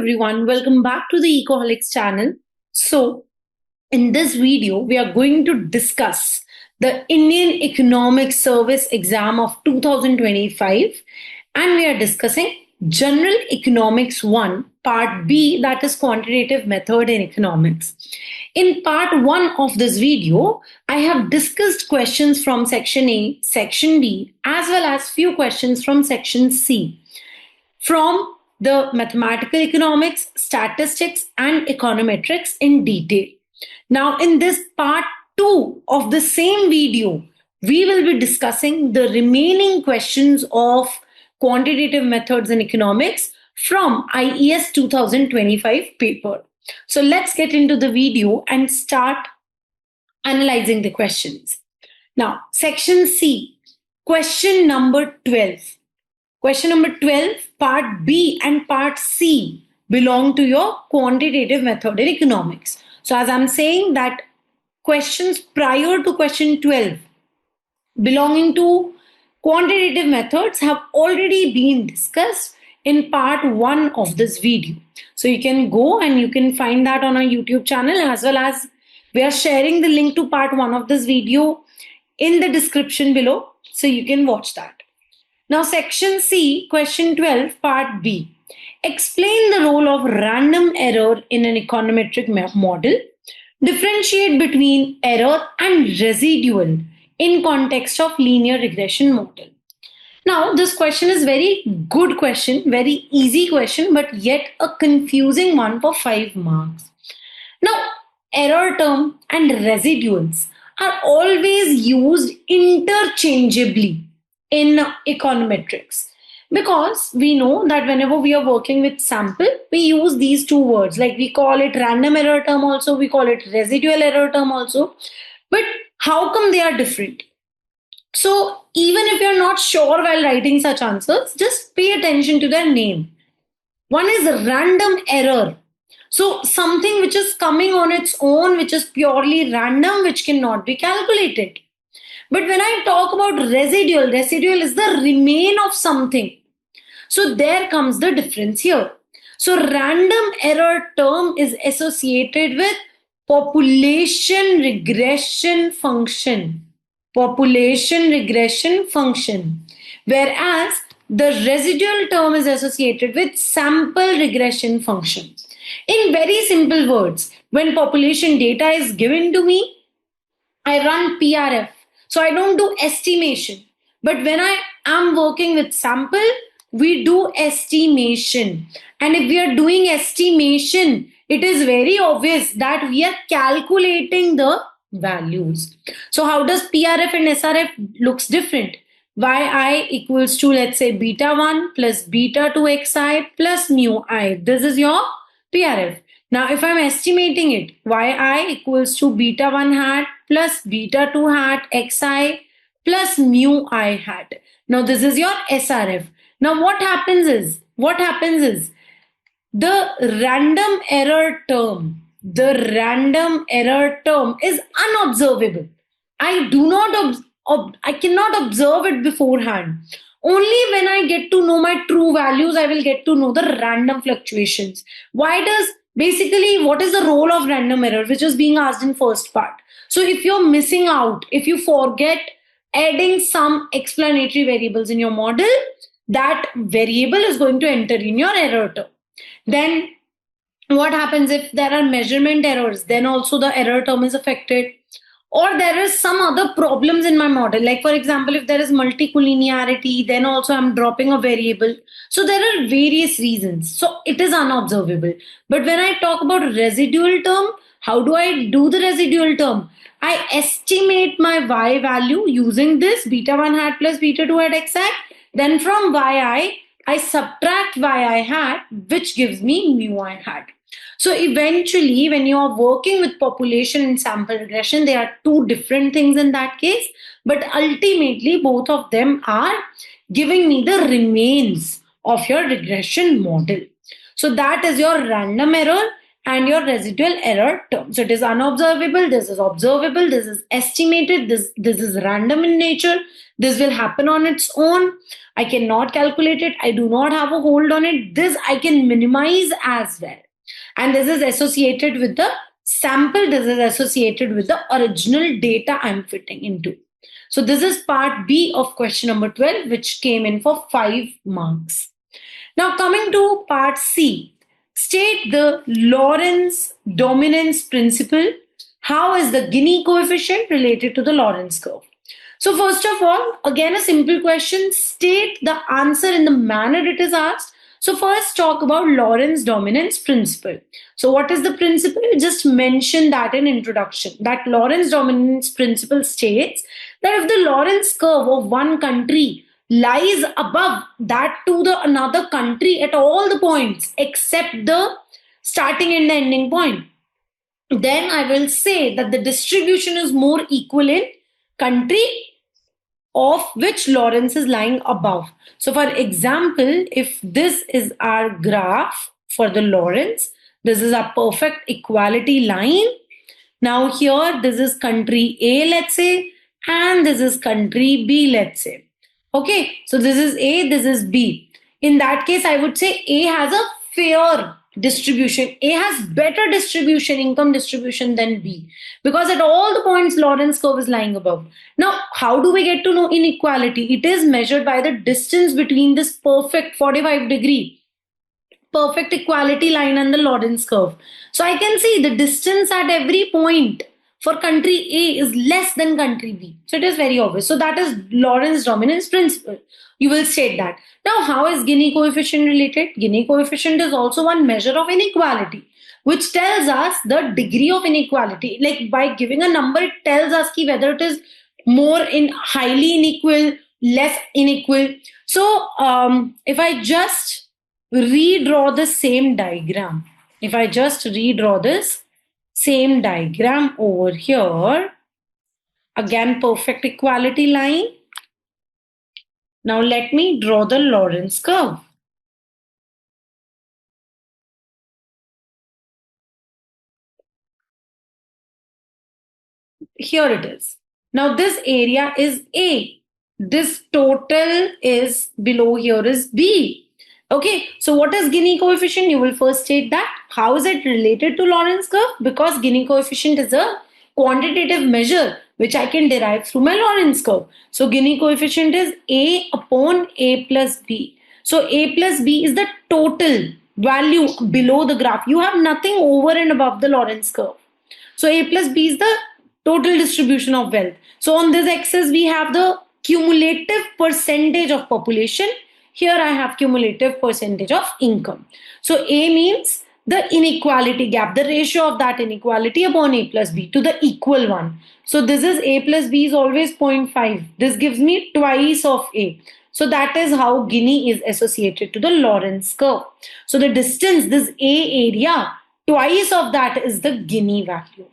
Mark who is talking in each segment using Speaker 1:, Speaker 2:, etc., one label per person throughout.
Speaker 1: everyone, welcome back to the Ecoholics channel. So, in this video, we are going to discuss the Indian Economic Service exam of 2025, and we are discussing General Economics 1, Part B, that is Quantitative Method in Economics. In Part 1 of this video, I have discussed questions from Section A, Section B, as well as few questions from Section C from the mathematical economics, statistics, and econometrics in detail. Now, in this part 2 of the same video, we will be discussing the remaining questions of quantitative methods in economics from IES 2025 paper. So let's get into the video and start analyzing the questions. Now, section C, question number 12. Question number 12, part B and part C belong to your quantitative method in economics. So as I'm saying that questions prior to question 12 belonging to quantitative methods have already been discussed in part 1 of this video. So you can go and you can find that on our YouTube channel, as well as we are sharing the link to part 1 of this video in the description below, so you can watch that. Now, section C, question 12, part B. Explain the role of random error in an econometric model. Differentiate between error and residual in context of linear regression model. Now, this question is very good question, very easy question, but yet a confusing one for 5 marks. Now, error term and residuals are always used interchangeably in econometrics, because we know that whenever we are working with sample, we use these two words, like we call it random error term also, we call it residual error term also. But how come they are different? So even if you're not sure while writing such answers, just pay attention to their name. One is random error. So something which is coming on its own, which is purely random, which cannot be calculated. But when I talk about residual is the remain of something. So there comes the difference here. So random error term is associated with population regression function. Population regression function. Whereas the residual term is associated with sample regression function. In very simple words, when population data is given to me, I run PRF. So I don't do estimation. But when I am working with sample, we do estimation. And if we are doing estimation, it is very obvious that we are calculating the values. So how does PRF and SRF looks different? Yi equals to, let's say, beta 1 plus beta 2 xi plus mu I. This is your PRF. Now, if I'm estimating it, yi equals to beta 1 hat plus beta 2 hat xi plus mu I hat. Now, this is your SRF. Now, what happens is the random error term is unobservable. I cannot observe it beforehand. Only when I get to know my true values, I will get to know the random fluctuations. What is the role of random error, which is being asked in first part? So if you're missing out, if you forget adding some explanatory variables in your model, that variable is going to enter in your error term. Then what happens if there are measurement errors? Then also the error term is affected. Or there is some other problems in my model. Like for example, if there is multicollinearity, then also I'm dropping a variable. So there are various reasons. So it is unobservable. But when I talk about residual term, how do I do the residual term? I estimate my y value using this beta 1 hat plus beta 2 hat xi. Then from yi, I subtract yi hat, which gives me mu I hat. So eventually, when you are working with population and sample regression, they are two different things in that case. But ultimately, both of them are giving me the remains of your regression model. So that is your random error and your residual error term. So it is unobservable, this is observable, this is estimated, this is random in nature, this will happen on its own. I cannot calculate it. I do not have a hold on it. This I can minimize as well. And this is associated with the sample. This is associated with the original data I'm fitting into. So this is part B of question number 12, which came in for 5 marks. Now coming to part C, state the Lorentz dominance principle. How is the Gini coefficient related to the Lorentz curve? So first of all, again a simple question, state the answer in the manner it is asked. So first talk about Lorentz dominance principle. So what is the principle? Just mention that in introduction. That Lorentz dominance principle states that if the Lorentz curve of one country lies above that to the another country at all the points except the starting and the ending point, then I will say that the distribution is more equal in country of which Lorentz is lying above. So for example, if this is our graph for the Lorentz, this is a perfect equality line. Now here, this is country A, let's say, and this is country B, let's say. Okay, so this is A, this is B. In that case, I would say A has a fair distribution. A has better distribution, income distribution than B, because at all the points Lorentz curve is lying above. Now, how do we get to know inequality? It is measured by the distance between this perfect 45-degree perfect equality line and the Lorentz curve. So I can see the distance at every point for country A is less than country B. So it is very obvious. So that is Lorentz dominance principle. You will state that. Now, how is Gini coefficient related? Gini coefficient is also one measure of inequality, which tells us the degree of inequality. Like by giving a number, it tells us whether it is more in highly unequal, less unequal. So if I just redraw the same diagram, if I just redraw this same diagram over here, again perfect equality line. Now let me draw the Lorentz curve. Here it is. Now this area is A. This total is below here is B. Okay, so what is Gini coefficient? You will first state that. How is it related to Lorentz curve? Because Gini coefficient is a quantitative measure which I can derive through my Lorentz curve. So Gini coefficient is A upon A plus B. So A plus B is the total value below the graph. You have nothing over and above the Lorentz curve. So A plus B is the total distribution of wealth. So on this axis, we have the cumulative percentage of population. Here I have cumulative percentage of income. So A means the inequality gap, the ratio of that inequality upon A plus B to the equal one. So this is A plus B is always 0.5. This gives me twice of A. So that is how Gini is associated to the Lorentz curve. So the distance, this A area, twice of that is the Gini value.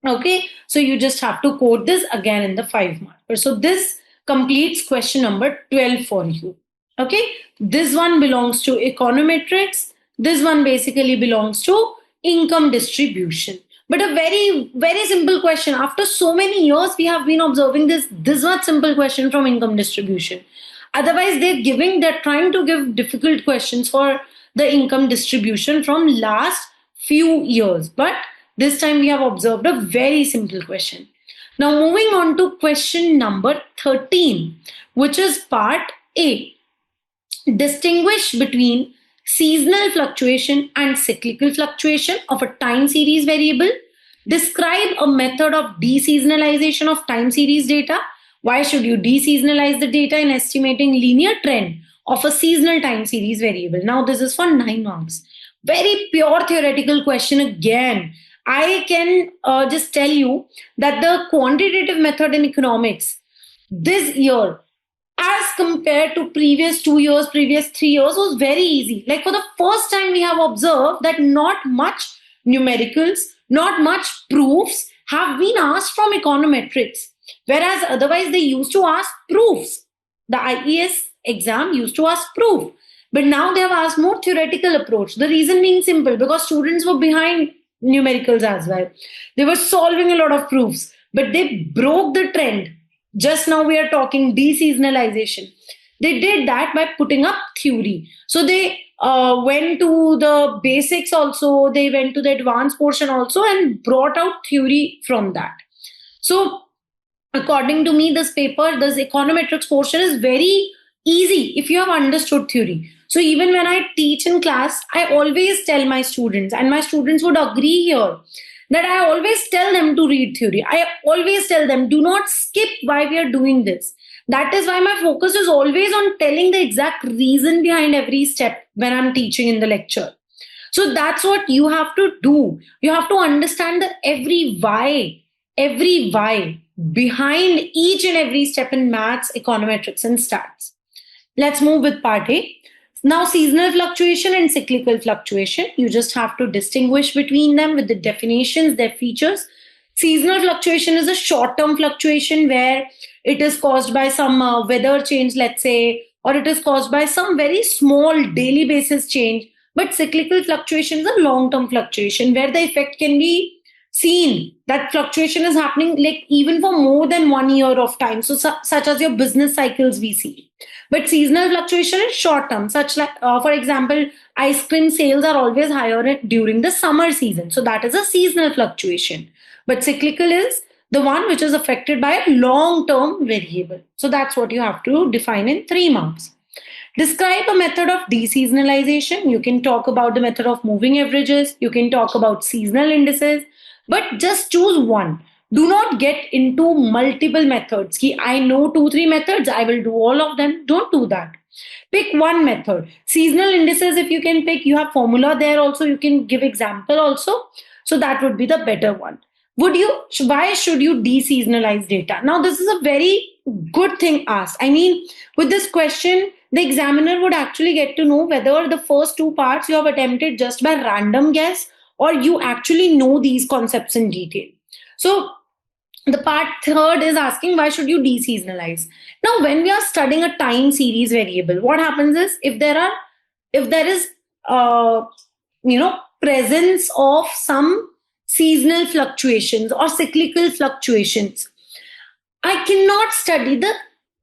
Speaker 1: Okay, so you just have to quote this again in the 5 marker. So this completes question number 12 for you. Okay, this one belongs to econometrics. This one basically belongs to income distribution. But a very, very simple question. After so many years, we have been observing this much simple question from income distribution. Otherwise, they're trying to give difficult questions for the income distribution from last few years. But this time we have observed a very simple question. Now moving on to question number 13, which is part A. Distinguish between seasonal fluctuation and cyclical fluctuation of a time series variable. Describe a method of deseasonalization of time series data. Why should you deseasonalize the data in estimating linear trend of a seasonal time series variable? Now this is for 9 marks. Very pure theoretical question again. I can just tell you that the quantitative method in economics this year, as compared to previous 2 years, previous 3 years, was very easy. Like for the first time, we have observed that not much numericals, not much proofs have been asked from econometrics. Whereas otherwise, they used to ask proofs. The IES exam used to ask proof. But now they have asked more theoretical approach. The reason being simple, because students were behind numericals as well. They were solving a lot of proofs, but they broke the trend. Just now we are talking deseasonalization. They did that by putting up theory. So they went to the basics also, they went to the advanced portion also, and brought out theory from that. So according to me, this econometrics portion is very easy if you have understood theory. So even when I teach in class, I always tell my students, and my students would agree here, that I always tell them to read theory. I always tell them, do not skip why we are doing this. That is why my focus is always on telling the exact reason behind every step when I'm teaching in the lecture. So that's what you have to do. You have to understand the every why behind each and every step in maths, econometrics, and stats. Let's move with part A. Now, seasonal fluctuation and cyclical fluctuation. You just have to distinguish between them with the definitions, their features. Seasonal fluctuation is a short-term fluctuation where it is caused by some weather change, let's say, or it is caused by some very small daily basis change. But cyclical fluctuation is a long-term fluctuation where the effect can be seen. That fluctuation is happening like even for more than 1 year of time. So, such as your business cycles we see. But seasonal fluctuation is short term, such like, for example, ice cream sales are always higher during the summer season. So that is a seasonal fluctuation. But cyclical is the one which is affected by a long term variable. So that's what you have to define in 3 marks. Describe a method of deseasonalization. You can talk about the method of moving averages. You can talk about seasonal indices, but just choose one. Do not get into multiple methods. I know 2-3 methods, I will do all of them. Don't do that. Pick one method. Seasonal indices, if you can pick, you have formula there also. You can give example also. So that would be the better one. Why should you deseasonalize data? Now, this is a very good thing asked. I mean, with this question, the examiner would actually get to know whether the first 2 parts you have attempted just by random guess or you actually know these concepts in detail. So the part 3rd is asking, why should you deseasonalize? Now, when we are studying a time series variable, what happens is if there is presence of some seasonal fluctuations or cyclical fluctuations, I cannot study the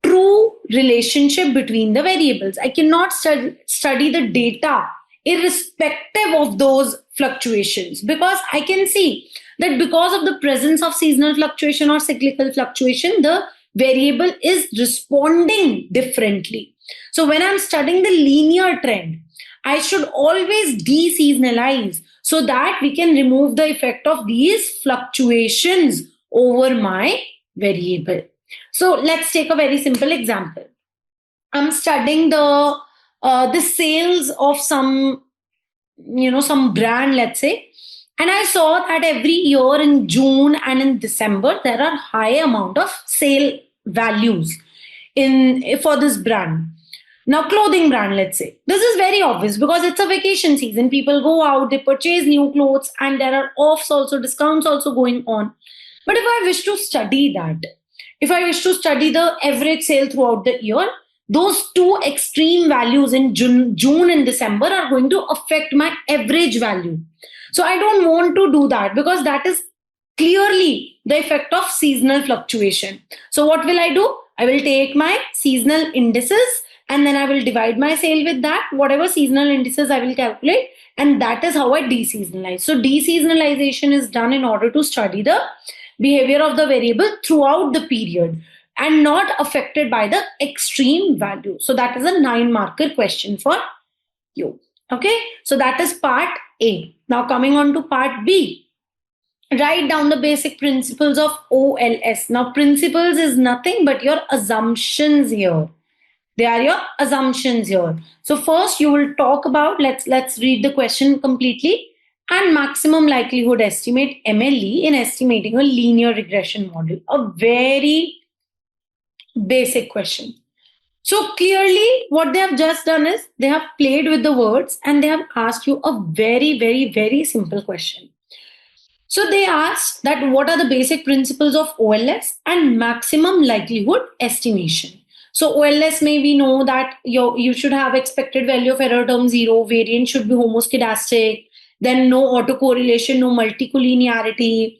Speaker 1: true relationship between the variables. I cannot study the data irrespective of those fluctuations, because I can see that because of the presence of seasonal fluctuation or cyclical fluctuation, the variable is responding differently. So when I'm studying the linear trend, I should always deseasonalize so that we can remove the effect of these fluctuations over my variable. So let's take a very simple example. I'm studying the sales of some brand, let's say, and I saw that every year in June and in December there are high amount of sale values for this brand. Now, clothing brand, let's say, this is very obvious because it's a vacation season. People go out, they purchase new clothes, and there are offs also, discounts also going on. But if I wish to study that, if I wish to study the average sale throughout the year, those 2 extreme values in June and December are going to affect my average value. So I don't want to do that because that is clearly the effect of seasonal fluctuation. So what will I do? I will take my seasonal indices and then I will divide my sale with that. Whatever seasonal indices I will calculate, and that is how I deseasonalize. So deseasonalization is done in order to study the behavior of the variable throughout the period and not affected by the extreme value. So that is a 9-marker question for you. Okay, so that is part A. Now coming on to part B. Write down the basic principles of OLS. Now, principles is nothing but your assumptions here. They are your assumptions here. So first you will talk about, let's read the question completely. And maximum likelihood estimate, MLE, in estimating a linear regression model. A very basic question. So clearly what they have just done is they have played with the words and they have asked you a very, very, very simple question. So they asked that what are the basic principles of OLS and maximum likelihood estimation. So OLS, may we know that you should have expected value of error term 0, variance should be homoscedastic, then no autocorrelation, no multicollinearity,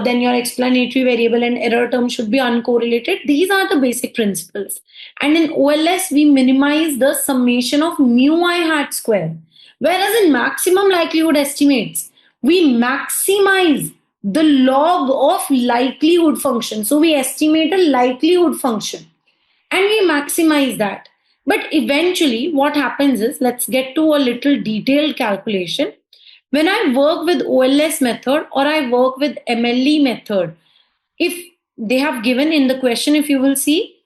Speaker 1: then your explanatory variable and error term should be uncorrelated. These are the basic principles. And in OLS, we minimize the summation of mu I hat square. Whereas in maximum likelihood estimates, we maximize the log of likelihood function. So we estimate a likelihood function and we maximize that. But eventually, what happens is, let's get to a little detailed calculation. When I work with OLS method or I work with MLE method, if they have given in the question, if you will see,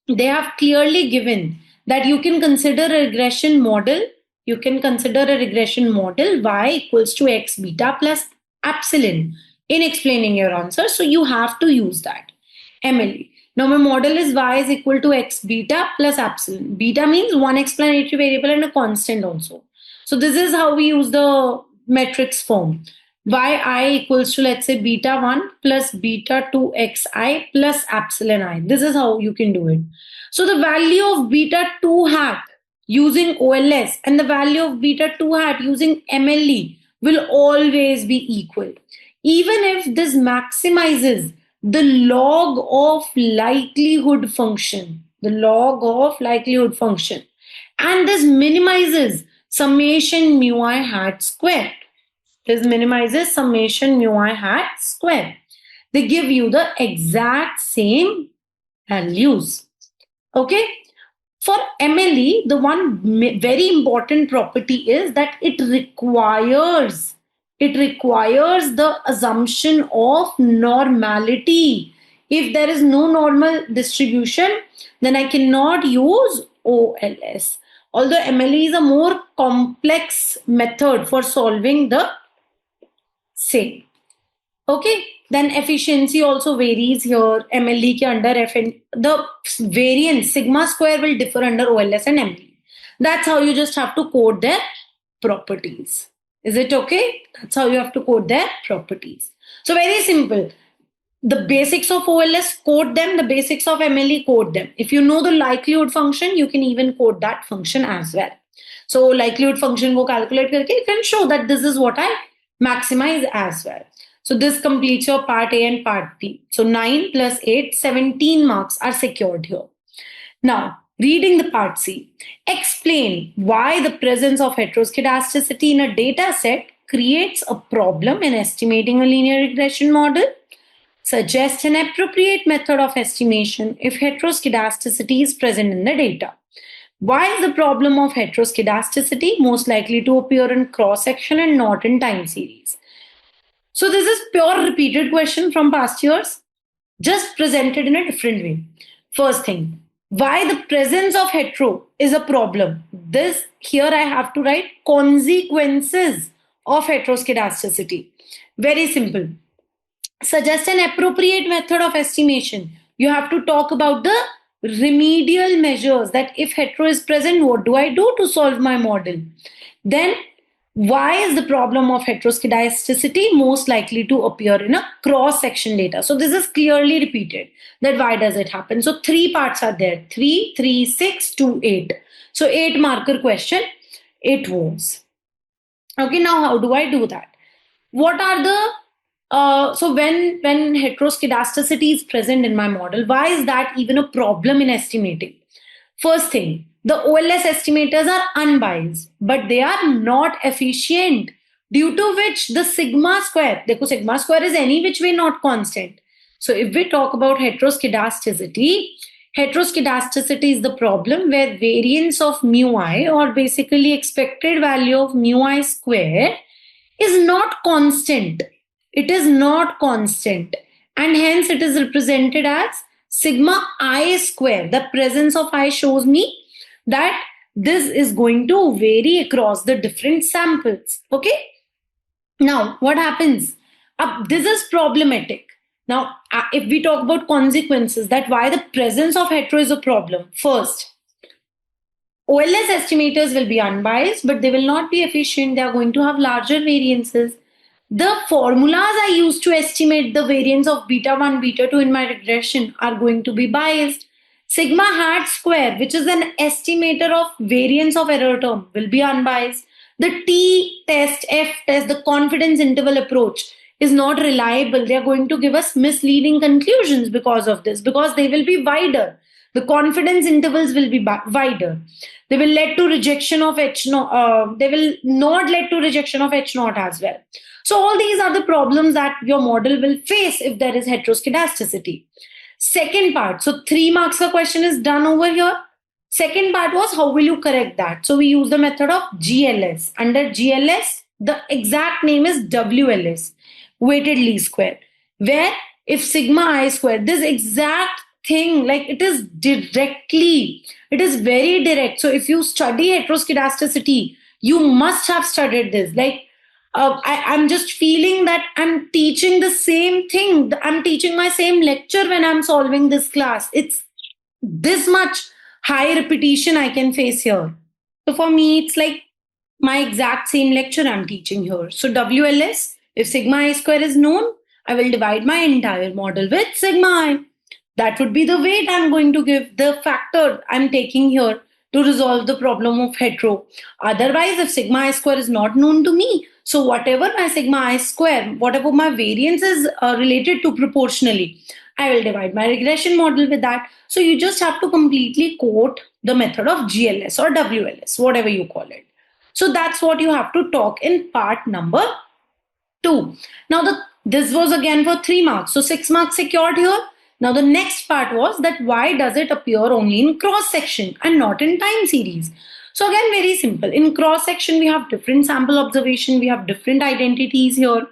Speaker 1: they have clearly given that you can consider a regression model. You can consider a regression model y equals to x beta plus epsilon in explaining your answer. So you have to use that. MLE. Now my model is y is equal to x beta plus epsilon. Beta means one explanatory variable and a constant also. So this is how we use the matrix form. Yi equals to, let's say, beta 1 plus beta 2 xi plus epsilon I. This is how you can do it. So the value of beta 2 hat using OLS and the value of beta 2 hat using MLE will always be equal. Even if this maximizes the log of likelihood function, and this minimizes summation mu I hat square. This minimizes summation mu I hat square. They give you the exact same values. Okay. For MLE, the one very important property is that it requires the assumption of normality. If there is no normal distribution, then I cannot use OLS. Although MLE is a more complex method for solving the same. Okay, then efficiency also varies here. MLE ke under the variance sigma square will differ under OLS and MLE. That's how you just have to code their properties. Is it okay? That's how you have to code their properties. So very simple. The basics of OLS, code them. The basics of MLE, code them. If you know the likelihood function, you can even code that function as well. So likelihood function ko calculate karke, you can show that this is what I maximize as well. So this completes your part A and part B. So 9 plus 8, 17 marks are secured here. Now, reading the part C. Explain why the presence of heteroscedasticity in a data set creates a problem in estimating a linear regression model. Suggest an appropriate method of estimation if heteroscedasticity is present in the data. Why is the problem of heteroscedasticity most likely to appear in cross-section and not in time series? So this is pure repeated question from past years, just presented in a different way. First thing, why the presence of hetero is a problem. This here I have to write consequences of heteroscedasticity. Very simple. Suggest an appropriate method of estimation. You have to talk about the remedial measures, that if hetero is present, what do I do to solve my model? Then why is the problem of heteroscedasticity most likely to appear in a cross-section data? So this is clearly repeated, that why does it happen? So 3 parts are there, 3, 3, 6, 2, 8. So 8 marker question, it was. Okay, now how do I do that? What are the, so when heteroscedasticity is present in my model, why is that even a problem in estimating? First thing, the OLS estimators are unbiased, but they are not efficient, due to which the sigma square is any which way not constant. So if we talk about heteroscedasticity is the problem where variance of mu I, or basically expected value of mu I square, is not constant. It is not constant, and hence it is represented as sigma I square. The presence of I shows me that this is going to vary across the different samples. Okay. Now, what happens? This is problematic. Now, if we talk about consequences, that why the presence of hetero is a problem. First, OLS estimators will be unbiased, but they will not be efficient. They are going to have larger variances. The formulas I use to estimate the variance of beta 1, beta 2 in my regression are going to be biased. Sigma hat square, which is an estimator of variance of error term, will be unbiased. The t-test, f-test, the confidence interval approach is not reliable. They are going to give us misleading conclusions because of this, because they will be wider. The confidence intervals will be wider. They will lead to rejection of H naught. They will not lead to rejection of H naught as well. So all these are the problems that your model will face if there is heteroscedasticity. Second part. So 3 marks ka question is done over here. Second part was how will you correct that? So we use the method of GLS. Under GLS, the exact name is WLS, weighted least square, where if sigma I square, this exact thing, like it is very direct. So if you study heteroscedasticity, you must have studied this. Like I'm just feeling that I'm teaching the same thing. I'm teaching my same lecture when I'm solving this class. It's this much high repetition I can face here. So for me, it's like my exact same lecture I'm teaching here. So WLS, if sigma I square is known, I will divide my entire model with sigma I. That would be the weight I'm going to give, the factor I'm taking here to resolve the problem of hetero. Otherwise, if sigma I square is not known to me, so whatever my sigma I square, whatever my variance is related to proportionally, I will divide my regression model with that. So you just have to completely quote the method of GLS or WLS, whatever you call it. So that's what you have to talk in part number 2. Now this was again for 3 marks. So 6 marks secured here. Now the next part was that why does it appear only in cross section and not in time series? So again, very simple. In cross section, we have different sample observation. We have different identities here,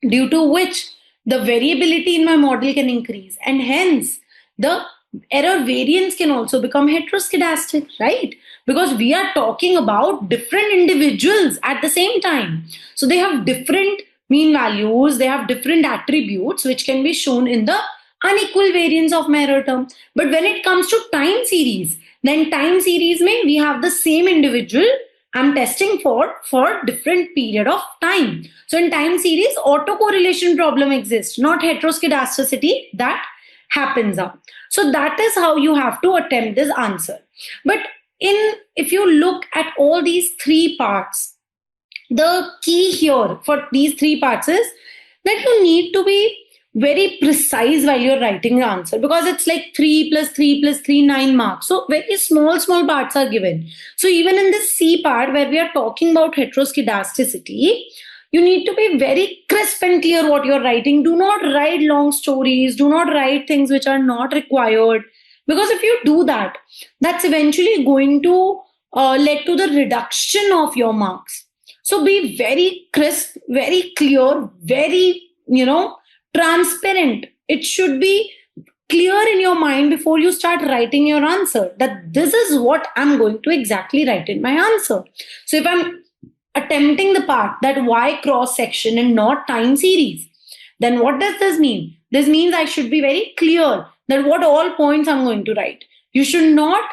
Speaker 1: due to which the variability in my model can increase, and hence the error variance can also become heteroscedastic, right? Because we are talking about different individuals at the same time. So they have different mean values, they have different attributes which can be shown in the unequal variance of my error term. But when it comes to time series, then time series mein we have the same individual I'm testing for different period of time. So in time series, autocorrelation problem exists, not heteroscedasticity that happens up. So that is how you have to attempt this answer. But if you look at all these 3 parts, the key here for these 3 parts is that you need to be very precise while you're writing the answer, because it's like 3 plus 3 plus 3, 9 marks. So very small parts are given. So even in this C part where we are talking about heteroscedasticity, you need to be very crisp and clear what you're writing. Do not write long stories. Do not write things which are not required. Because if you do that, that's eventually going to lead to the reduction of your marks. So be very crisp, very clear, very, transparent. It should be clear in your mind before you start writing your answer, that this is what I'm going to exactly write in my answer. So if I'm attempting the part that why cross section and not time series, then what does this mean? This means I should be very clear that what all points I'm going to write. You should not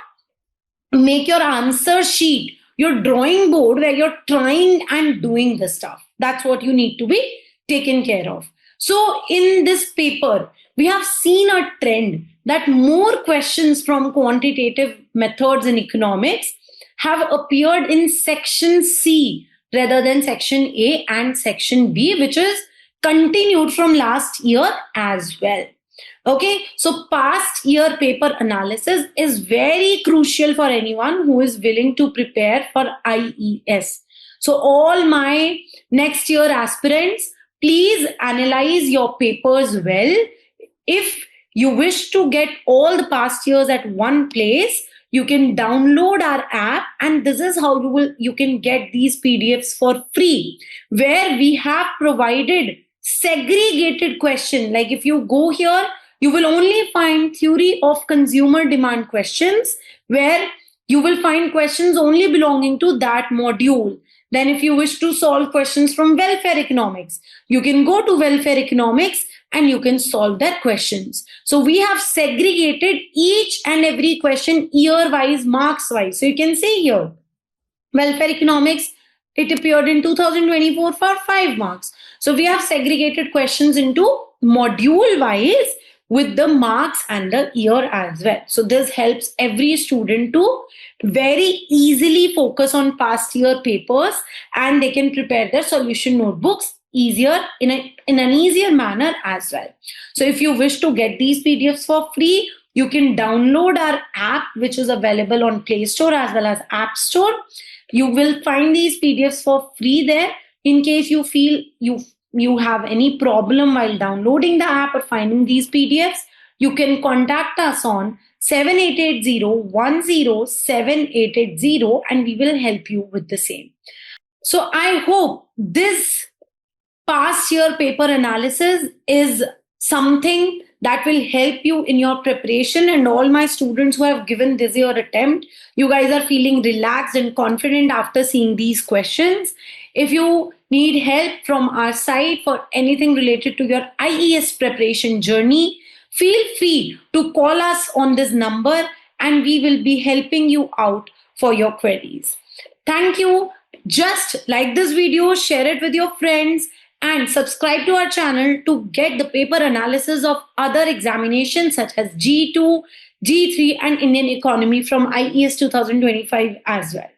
Speaker 1: make your answer sheet your drawing board where you're trying and doing the stuff. That's what you need to be taken care of. So in this paper, we have seen a trend that more questions from quantitative methods in economics have appeared in section C rather than section A and section B, which is continued from last year as well. Okay, so past year paper analysis is very crucial for anyone who is willing to prepare for IES. So all my next year aspirants, please analyze your papers well. If you wish to get all the past years at one place, you can download our app, and this is how you can get these PDFs for free, where we have provided segregated question. Like if you go here, you will only find theory of consumer demand questions, where you will find questions only belonging to that module. Then if you wish to solve questions from welfare economics, you can go to welfare economics and you can solve that questions. So we have segregated each and every question year-wise, marks-wise. So you can see here, welfare economics, it appeared in 2024 for 5 marks. So we have segregated questions into module-wise with the marks and the year as well. So this helps every student to very easily focus on past year papers, and they can prepare their solution notebooks easier in an easier manner as well. So if you wish to get these PDFs for free, you can download our app, which is available on Play Store as well as App Store. You will find these PDFs for free there. In case you feel you have any problem while downloading the app or finding these PDFs, you can contact us on 7880107880 and we will help you with the same. So I hope this past year paper analysis is something that will help you in your preparation, and all my students who have given this year attempt, you guys are feeling relaxed and confident after seeing these questions. If you need help from our side for anything related to your IES preparation journey, feel free to call us on this number and we will be helping you out for your queries. Thank you. Just like this video, share it with your friends, and subscribe to our channel to get the paper analysis of other examinations such as G2, G3, and Indian economy from IES 2025 as well.